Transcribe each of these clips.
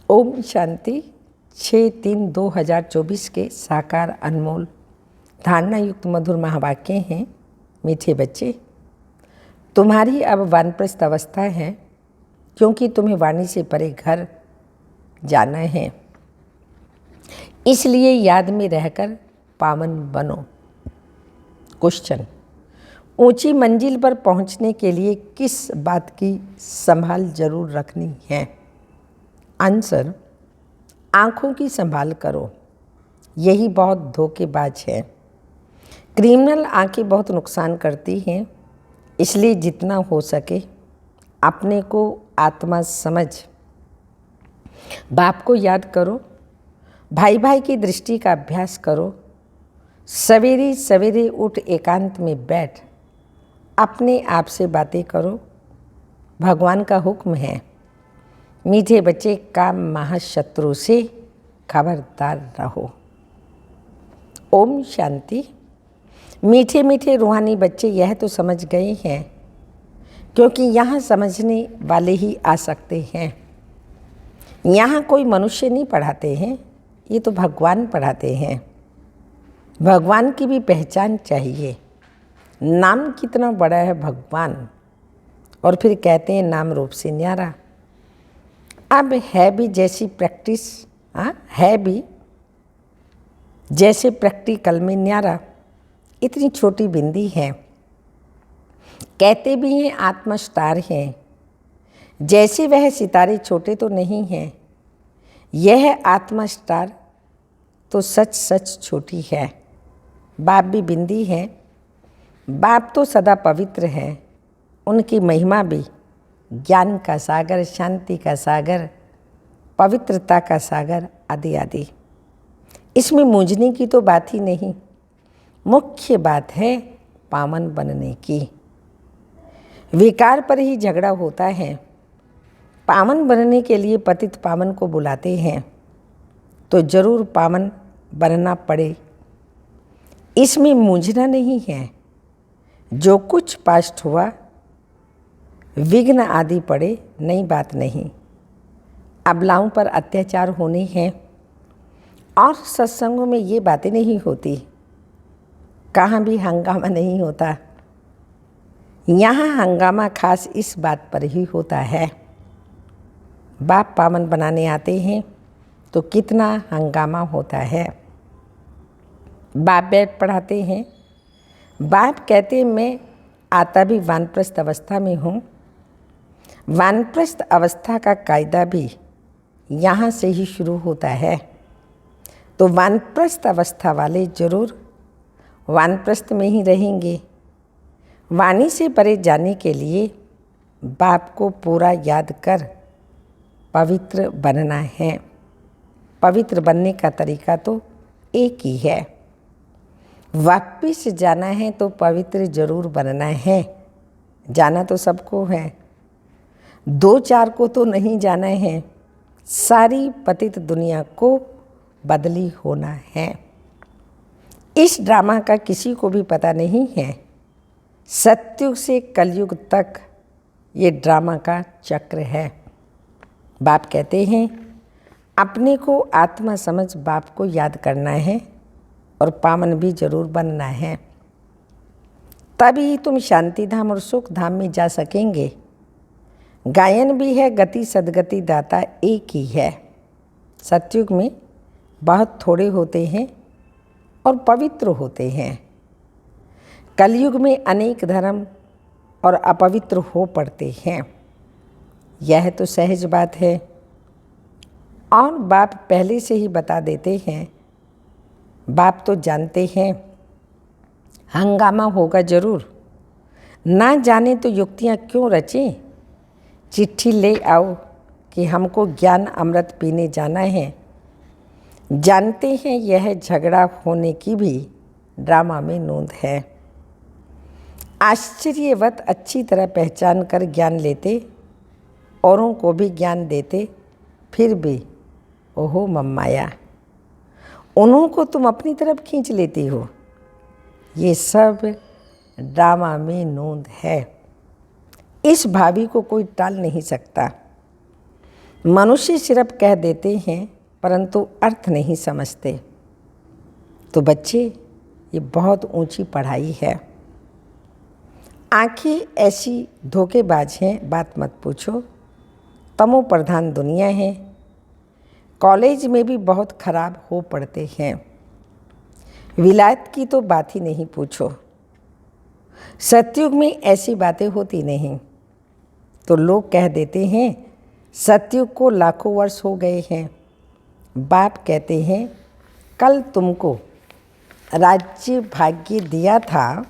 ओम शांति। 6/3/2024 के साकार अनमोल धारणा युक्त मधुर महावाक्य हैं। मीठे बच्चे, तुम्हारी अब वानप्रस्थ अवस्था है, क्योंकि तुम्हें वाणी से परे घर जाना है। इसलिए याद में रहकर पावन बनो। क्वेश्चन: ऊंची मंजिल पर पहुंचने के लिए किस बात की संभाल जरूर रखनी है? आंसर: आँखों की संभाल करो। यही बहुत धोखेबाज है। क्रिमिनल आँखें बहुत नुकसान करती हैं, इसलिए जितना हो सके अपने को आत्मा समझ बाप को याद करो। भाई भाई की दृष्टि का अभ्यास करो। सवेरे सवेरे उठ एकांत में बैठ अपने आप से बातें करो। भगवान का हुक्म है, मीठे बच्चे, काम महाशत्रु से खबरदार रहो। ओम शांति। मीठे मीठे रूहानी बच्चे यह तो समझ गए हैं, क्योंकि यहाँ समझने वाले ही आ सकते हैं। यहाँ कोई मनुष्य नहीं पढ़ाते हैं, ये तो भगवान पढ़ाते हैं। भगवान की भी पहचान चाहिए। नाम कितना बड़ा है भगवान, और फिर कहते हैं नाम रूप से न्यारा। अब है भी जैसी प्रैक्टिस, है भी जैसे प्रैक्टिकल में न्यारा। इतनी छोटी बिंदी है। कहते भी हैं आत्मा स्टार है, जैसे वह सितारे छोटे तो नहीं हैं। यह आत्मा स्टार तो सच सच छोटी है। बाप भी बिंदी है। बाप तो सदा पवित्र है। उनकी महिमा भी ज्ञान का सागर, शांति का सागर, पवित्रता का सागर आदि आदि। इसमें मूंझने की तो बात ही नहीं। मुख्य बात है पावन बनने की। विकार पर ही झगड़ा होता है। पावन बनने के लिए पतित पावन को बुलाते हैं, तो जरूर पावन बनना पड़े। इसमें मूंझना नहीं है। जो कुछ पास्ट हुआ, विघ्न आदि पड़े, नई बात नहीं। अबलाओं पर अत्याचार होने हैं, और सत्संगों में ये बातें नहीं होती। कहाँ भी हंगामा नहीं होता। यहाँ हंगामा खास इस बात पर ही होता है। बाप पावन बनाने आते हैं तो कितना हंगामा होता है। बाप बैठ पढ़ाते हैं। बाप कहते हैं मैं आता भी वानप्रस्थ अवस्था में हूँ। वानप्रस्थ अवस्था का कायदा भी यहाँ से ही शुरू होता है। तो वानप्रस्थ अवस्था वाले जरूर वानप्रस्थ में ही रहेंगे। वाणी से परे जाने के लिए बाप को पूरा याद कर पवित्र बनना है। पवित्र बनने का तरीका तो एक ही है। वापिस जाना है तो पवित्र जरूर बनना है। जाना तो सबको है, 2-4 को तो नहीं जाना है। सारी पतित दुनिया को बदली होना है। इस ड्रामा का किसी को भी पता नहीं है। सतयुग से कलयुग तक ये ड्रामा का चक्र है। बाप कहते हैं अपने को आत्मा समझ बाप को याद करना है, और पावन भी जरूर बनना है। तभी तुम शांति धाम और सुख धाम में जा सकेंगे। गायन भी है, गति सदगति दाता एक ही है। सतयुग में बहुत थोड़े होते हैं और पवित्र होते हैं। कलयुग में अनेक धर्म और अपवित्र हो पड़ते हैं। यह तो सहज बात है, और बाप पहले से ही बता देते हैं। बाप तो जानते हैं हंगामा होगा जरूर। ना जाने तो युक्तियाँ क्यों रचें। चिट्ठी ले आओ कि हमको ज्ञान अमृत पीने जाना है। जानते हैं यह झगड़ा होने की भी ड्रामा में नोंद है। आश्चर्यवत अच्छी तरह पहचान कर ज्ञान लेते, औरों को भी ज्ञान देते, फिर भी ओहो मम्माया, उन्हों को तुम अपनी तरफ खींच लेती हो। ये सब ड्रामा में नोंद है। इस भावी को कोई टाल नहीं सकता। मनुष्य सिर्फ कह देते हैं परंतु अर्थ नहीं समझते। तो बच्चे, ये बहुत ऊंची पढ़ाई है। आंखें ऐसी धोखेबाज हैं, बात मत पूछो। तमो प्रधान दुनिया है। कॉलेज में भी बहुत खराब हो पड़ते हैं। विलायत की तो बात ही नहीं पूछो। सतयुग में ऐसी बातें होती नहीं। तो लोग कह देते हैं सतयुग को लाखों वर्ष हो गए हैं। बाप कहते हैं कल तुमको राज्य भाग्य दिया था,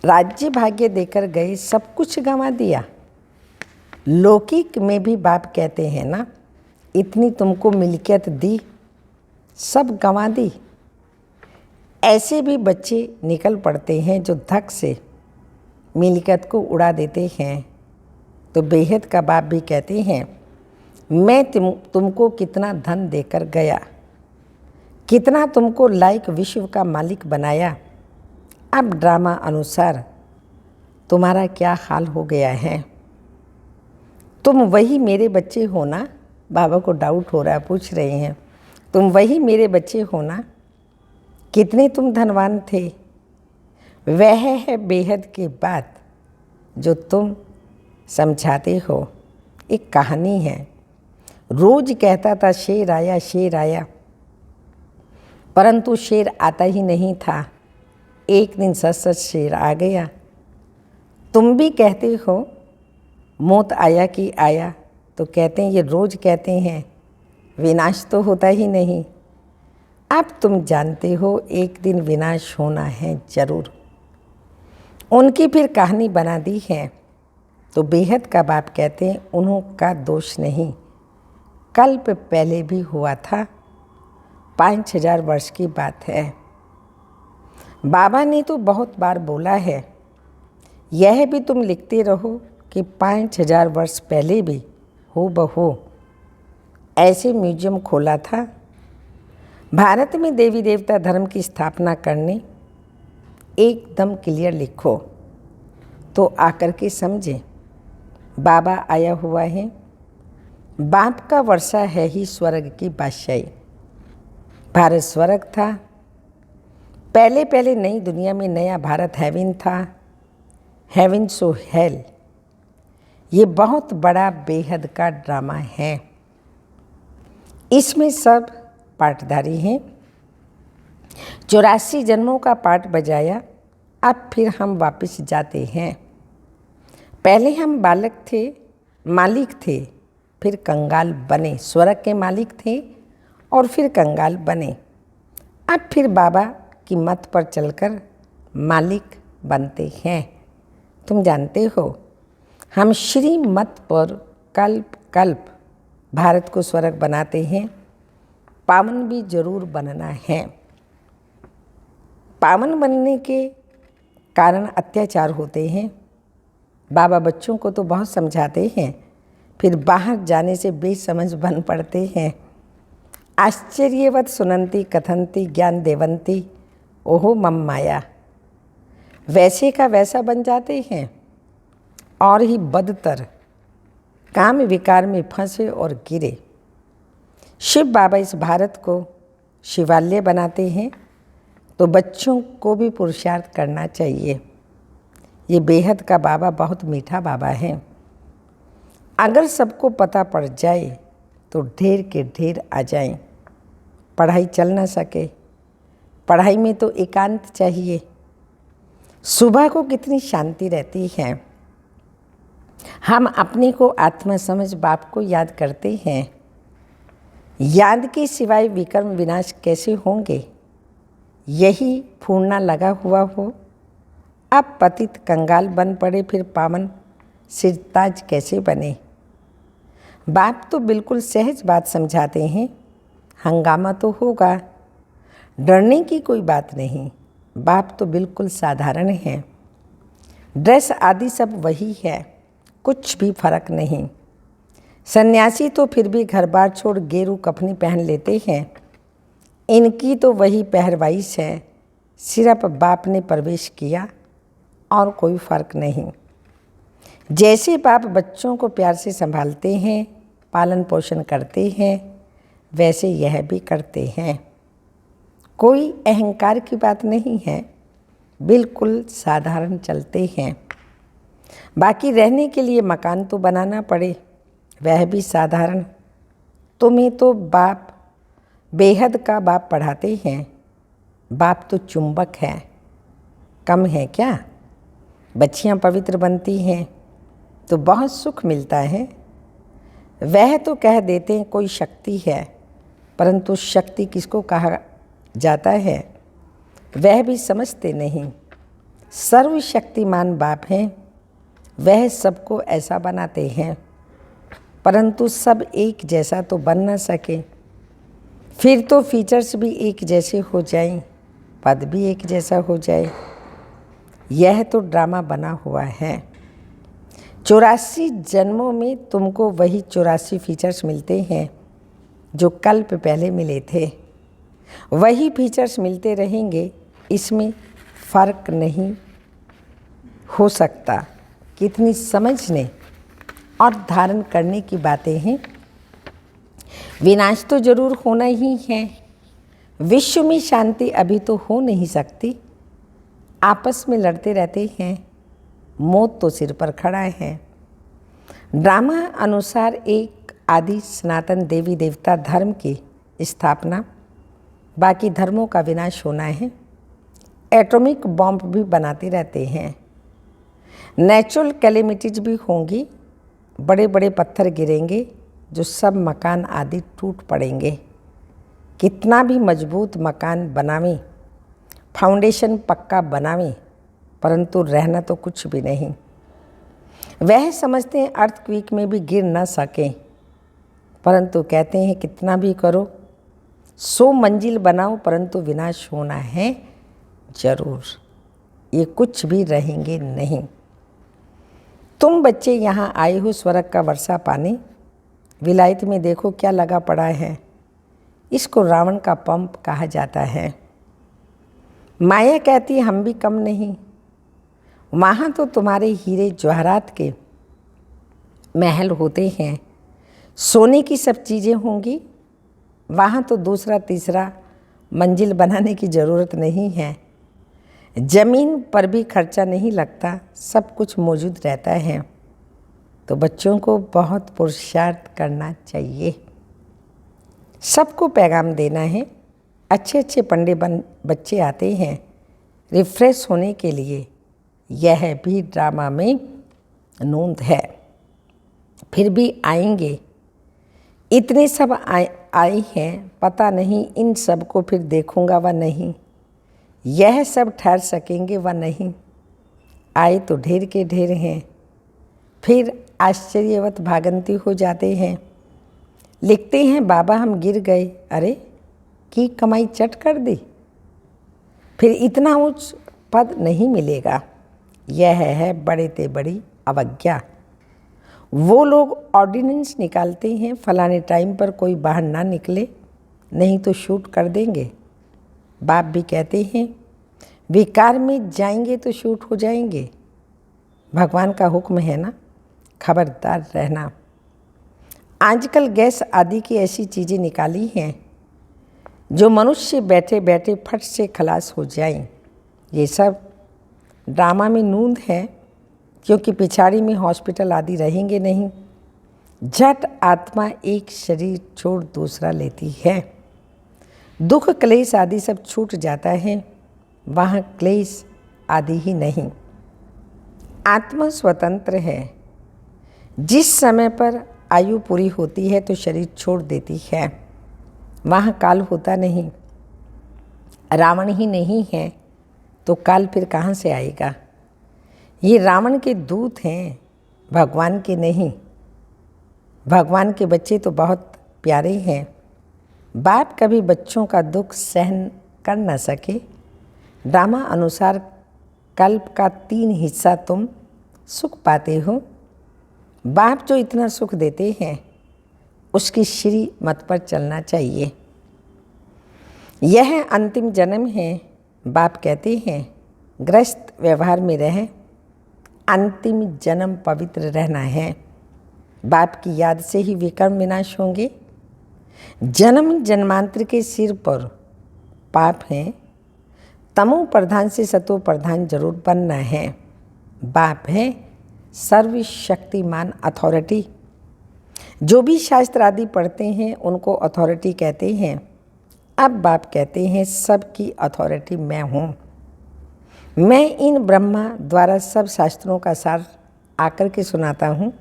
राज्य भाग्य देकर गए, सब कुछ गंवा दिया। लौकिक में भी बाप कहते हैं ना, इतनी तुमको मिल्कियत दी, सब गंवा दी। ऐसे भी बच्चे निकल पड़ते हैं जो धक से मिल्कियत को उड़ा देते हैं। तो बेहद का बाप भी कहते हैं मैं तुमको कितना धन देकर गया, कितना तुमको लायक विश्व का मालिक बनाया। अब ड्रामा अनुसार तुम्हारा क्या हाल हो गया है। तुम वही मेरे बच्चे हो ना। बाबा को डाउट हो रहा है, पूछ रहे हैं तुम वही मेरे बच्चे हो ना। कितने तुम धनवान थे। वह है बेहद की बात जो तुम समझाते हो। एक कहानी है। रोज कहता था शेर आया शेर आया, परंतु शेर आता ही नहीं था। एक दिन सच सच शेर आ गया। तुम भी कहते हो मौत आया कि आया, तो कहते हैं ये रोज कहते हैं, विनाश तो होता ही नहीं। अब तुम जानते हो एक दिन विनाश होना है जरूर। उनकी फिर कहानी बना दी है। तो बेहद का बाप कहते हैं उन्हों का दोष नहीं, कल्प पहले भी हुआ था, 5000 वर्ष की बात है। बाबा ने तो बहुत बार बोला है, यह भी तुम लिखते रहो कि 5000 वर्ष पहले भी हो बहो ऐसे म्यूजियम खोला था। भारत में देवी देवता धर्म की स्थापना करने एकदम क्लियर लिखो तो आकर के समझे। बाबा आया हुआ है। बाप का वर्षा है ही स्वर्ग की बादशाही। भारत स्वर्ग था। पहले पहले नई दुनिया में नया भारत हेवन था। हेवन सो हेल। ये बहुत बड़ा बेहद का ड्रामा है। इसमें सब पाठधारी हैं। 84 जन्मों का पाठ बजाया। अब फिर हम वापस जाते हैं। पहले हम बालक थे, मालिक थे, फिर कंगाल बने। स्वर्ग के मालिक थे और फिर कंगाल बने। अब फिर बाबा की मत पर चलकर मालिक बनते हैं। तुम जानते हो हम श्री मत पर कल्प कल्प भारत को स्वर्ग बनाते हैं। पावन भी जरूर बनना है। पावन बनने के कारण अत्याचार होते हैं। बाबा बच्चों को तो बहुत समझाते हैं, फिर बाहर जाने से बेसमझ बन पड़ते हैं। आश्चर्यवत सुनंती कथंती ज्ञान देवंती ओहो मम माया। वैसे का वैसा बन जाते हैं और ही बदतर काम विकार में फंसे और गिरे। शिव बाबा इस भारत को शिवालय बनाते हैं तो बच्चों को भी पुरुषार्थ करना चाहिए। ये बेहद का बाबा बहुत मीठा बाबा है। अगर सबको पता पड़ जाए तो ढेर के ढेर आ जाएं। पढ़ाई चल ना सके, पढ़ाई में तो एकांत चाहिए। सुबह को कितनी शांति रहती है। हम अपने को आत्मा समझ बाप को याद करते हैं। याद के सिवाय विकर्म विनाश कैसे होंगे। यही फूरना लगा हुआ हो। अब पतित कंगाल बन पड़े, फिर पावन सिरताज कैसे बने। बाप तो बिल्कुल सहज बात समझाते हैं। हंगामा तो होगा, डरने की कोई बात नहीं। बाप तो बिल्कुल साधारण है। ड्रेस आदि सब वही है, कुछ भी फर्क नहीं। सन्यासी तो फिर भी घर बार छोड़ गेरू कफनी पहन लेते हैं। इनकी तो वही पहरवाइश है। सिर्फ बाप ने प्रवेश किया और कोई फर्क नहीं। जैसे बाप बच्चों को प्यार से संभालते हैं, पालन पोषण करते हैं, वैसे यह भी करते हैं। कोई अहंकार की बात नहीं है, बिल्कुल साधारण चलते हैं। बाकी रहने के लिए मकान तो बनाना पड़े, वह भी साधारण। तुम्हें तो बाप बेहद का बाप पढ़ाते हैं। बाप तो चुंबक है, कम है क्या? बच्चियां पवित्र बनती हैं तो बहुत सुख मिलता है। वह तो कह देते हैं कोई शक्ति है, परंतु शक्ति किसको कहा जाता है वह भी समझते नहीं। सर्वशक्तिमान बाप हैं, वह सबको ऐसा बनाते हैं, परंतु सब एक जैसा तो बन न सके। फिर तो फीचर्स भी एक जैसे हो जाएं, पद भी एक जैसा हो जाए। यह तो ड्रामा बना हुआ है। 84 जन्मों में तुमको वही 84 फीचर्स मिलते हैं जो कल्प पहले मिले थे। वही फीचर्स मिलते रहेंगे, इसमें फ़र्क नहीं हो सकता। कितनी समझने और धारण करने की बातें हैं। विनाश तो जरूर होना ही है। विश्व में शांति अभी तो हो नहीं सकती। आपस में लड़ते रहते हैं, मौत तो सिर पर खड़ा है। ड्रामा अनुसार एक आदि सनातन देवी देवता धर्म की स्थापना, बाकी धर्मों का विनाश होना है। एटॉमिक बॉम्ब भी बनाते रहते हैं। नेचुरल कैलेमिटीज भी होंगी, बड़े बड़े पत्थर गिरेंगे जो सब मकान आदि टूट पड़ेंगे। कितना भी मजबूत मकान बनावें, फाउंडेशन पक्का बनावें, परंतु रहना तो कुछ भी नहीं। वह समझते हैं अर्थक्वेक में भी गिर न सकें, परंतु कहते हैं कितना भी करो, 100 मंजिल बनाओ, परंतु विनाश होना है जरूर। ये कुछ भी रहेंगे नहीं। तुम बच्चे यहाँ आए हो स्वर्ग का वर्षा पानी। विलायत में देखो क्या लगा पड़ा है। इसको रावण का पंप कहा जाता है। माया कहती है हम भी कम नहीं। वहाँ तो तुम्हारे हीरे जवाहरात के महल होते हैं, सोने की सब चीज़ें होंगी। वहाँ तो दूसरा तीसरा मंजिल बनाने की ज़रूरत नहीं है। ज़मीन पर भी खर्चा नहीं लगता, सब कुछ मौजूद रहता है। तो बच्चों को बहुत पुरुषार्थ करना चाहिए। सबको पैगाम देना है। अच्छे अच्छे पंडित बच्चे आते हैं रिफ्रेश होने के लिए। यह भी ड्रामा में नोंद है। फिर भी आएंगे। इतने सब आए हैं, पता नहीं इन सब को फिर देखूंगा व नहीं। यह सब ठहर सकेंगे व नहीं। आए तो ढेर के ढेर हैं, फिर आश्चर्यवत भागंती हो जाते हैं। लिखते हैं बाबा हम गिर गए, अरे की कमाई चट कर दी। फिर इतना उच्च पद नहीं मिलेगा। यह है बड़े ते बड़ी अवज्ञा। वो लोग ऑर्डिनेंस निकालते हैं फलाने टाइम पर कोई बाहर ना निकले, नहीं तो शूट कर देंगे। बाप भी कहते हैं विकार में जाएंगे तो शूट हो जाएंगे। भगवान का हुक्म है ना, खबरदार रहना। आजकल गैस आदि की ऐसी चीज़ें निकाली हैं जो मनुष्य बैठे बैठे फट से खलास हो जाएं। ये सब ड्रामा में नूंद है, क्योंकि पिछाड़ी में हॉस्पिटल आदि रहेंगे नहीं। झट आत्मा एक शरीर छोड़ दूसरा लेती है। दुख क्लेश आदि सब छूट जाता है, वहाँ क्लेश आदि ही नहीं। आत्मा स्वतंत्र है। जिस समय पर आयु पूरी होती है तो शरीर छोड़ देती है, वहाँ काल होता नहीं। रावण ही नहीं है तो काल फिर कहाँ से आएगा। ये रावण के दूत हैं, भगवान के नहीं। भगवान के बच्चे तो बहुत प्यारे हैं। बाप कभी बच्चों का दुख सहन कर न सके। ड्रामा अनुसार कल्प का 3 हिस्सा तुम सुख पाते हो। बाप जो इतना सुख देते हैं उसकी श्री मत पर चलना चाहिए। यह अंतिम जन्म है। बाप कहते हैं गृहस्थ व्यवहार में रहें, अंतिम जन्म पवित्र रहना है। बाप की याद से ही विकर्म विनाश होंगे। जन्म जन्मांतर के सिर पर पाप हैं। तमो प्रधान से सतो प्रधान जरूर बनना है। बाप है सर्वशक्तिमान अथॉरिटी। जो भी शास्त्र आदि पढ़ते हैं उनको अथॉरिटी कहते हैं। अब बाप कहते हैं सबकी अथॉरिटी मैं हूँ। मैं इन ब्रह्मा द्वारा सब शास्त्रों का सार आकर के सुनाता हूँ।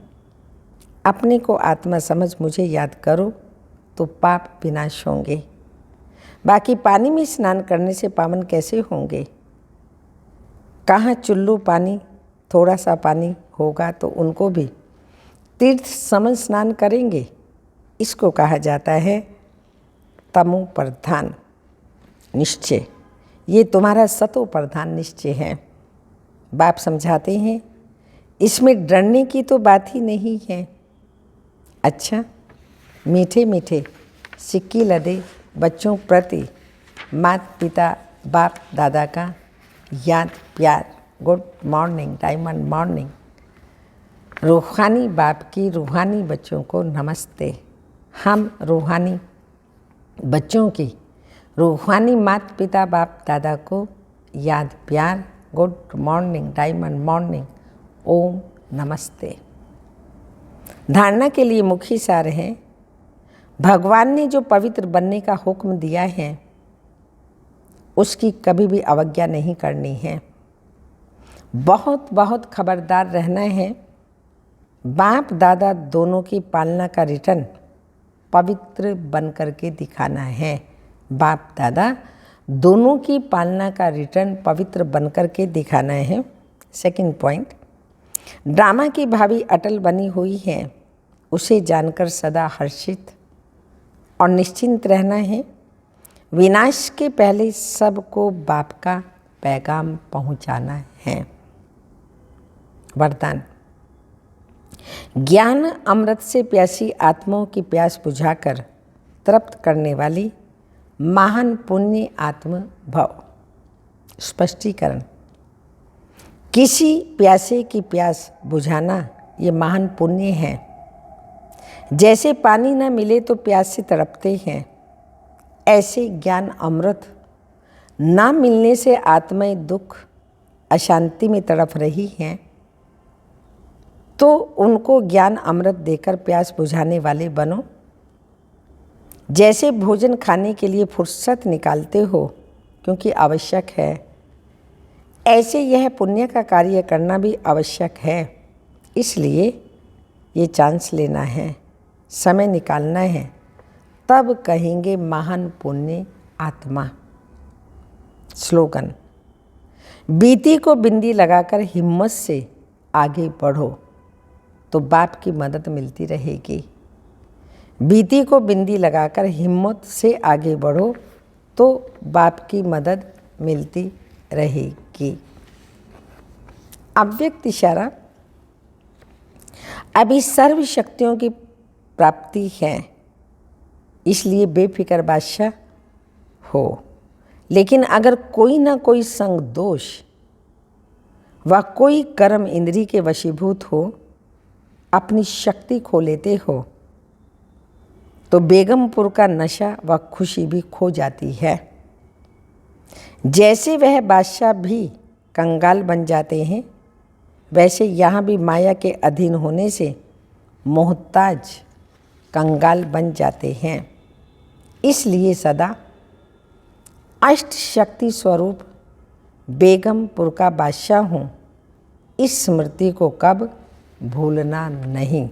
अपने को आत्मा समझ मुझे याद करो तो पाप विनाश होंगे। बाकी पानी में स्नान करने से पावन कैसे होंगे? कहाँ चुल्लू पानी, थोड़ा सा पानी होगा तो उनको भी तीर्थ समझ स्नान करेंगे। इसको कहा जाता है तमो प्रधान निश्चय। ये तुम्हारा सतो प्रधान निश्चय है। बाप समझाते हैं इसमें डरने की तो बात ही नहीं है। अच्छा, मीठे मीठे सिक्की लदे बच्चों प्रति माता पिता बाप दादा का याद प्यार, गुड मॉर्निंग, डायमंड मॉर्निंग। रूहानी बाप की रूहानी बच्चों को नमस्ते। हम रूहानी बच्चों की रूहानी माता पिता बाप दादा को याद प्यार, गुड मॉर्निंग, डायमंड मॉर्निंग, ओम नमस्ते। धारणा के लिए मुख्य सार है भगवान ने जो पवित्र बनने का हुक्म दिया है उसकी कभी भी अवज्ञा नहीं करनी है। बहुत बहुत खबरदार रहना है। बाप दादा दोनों की पालना का रिटर्न पवित्र बन करके दिखाना है। बाप दादा दोनों की पालना का रिटर्न पवित्र बन करके दिखाना है। सेकंड पॉइंट, ड्रामा की भावी अटल बनी हुई है, उसे जानकर सदा हर्षित और निश्चिंत रहना है। विनाश के पहले सबको बाप का पैगाम पहुंचाना है। वरदान, ज्ञान अमृत से प्यासी आत्माओं की प्यास बुझाकर तृप्त करने वाली महान पुण्य आत्म भव। स्पष्टीकरण, किसी प्यासे की प्यास बुझाना ये महान पुण्य है। जैसे पानी न मिले तो प्यास से तड़पते हैं, ऐसे ज्ञान अमृत न मिलने से आत्माएं दुख अशांति में तड़प रही हैं, तो उनको ज्ञान अमृत देकर प्यास बुझाने वाले बनो। जैसे भोजन खाने के लिए फुर्सत निकालते हो क्योंकि आवश्यक है, ऐसे यह पुण्य का कार्य करना भी आवश्यक है। इसलिए ये चांस लेना है, समय निकालना है, तब कहेंगे महान पुण्य आत्मा। स्लोगन, बीती को बिंदी लगाकर हिम्मत से आगे बढ़ो तो बाप की मदद मिलती रहेगी। बीती को बिंदी लगाकर हिम्मत से आगे बढ़ो तो बाप की मदद मिलती रहेगी। अव्यक्त इशारा, अभी सर्व शक्तियों की प्राप्ति है, इसलिए बेफिक्र बादशाह हो। लेकिन अगर कोई ना कोई संग दोष व कोई कर्म इंद्री के वशीभूत हो, अपनी शक्ति खो लेते हो, तो बेगमपुर का नशा व खुशी भी खो जाती है। जैसे वह बादशाह भी कंगाल बन जाते हैं, वैसे यहाँ भी माया के अधीन होने से मोहताज कंगाल बन जाते हैं। इसलिए सदा अष्ट शक्ति स्वरूप बेगमपुर का बादशाह हूँ, इस स्मृति को कब भूलना नहीं।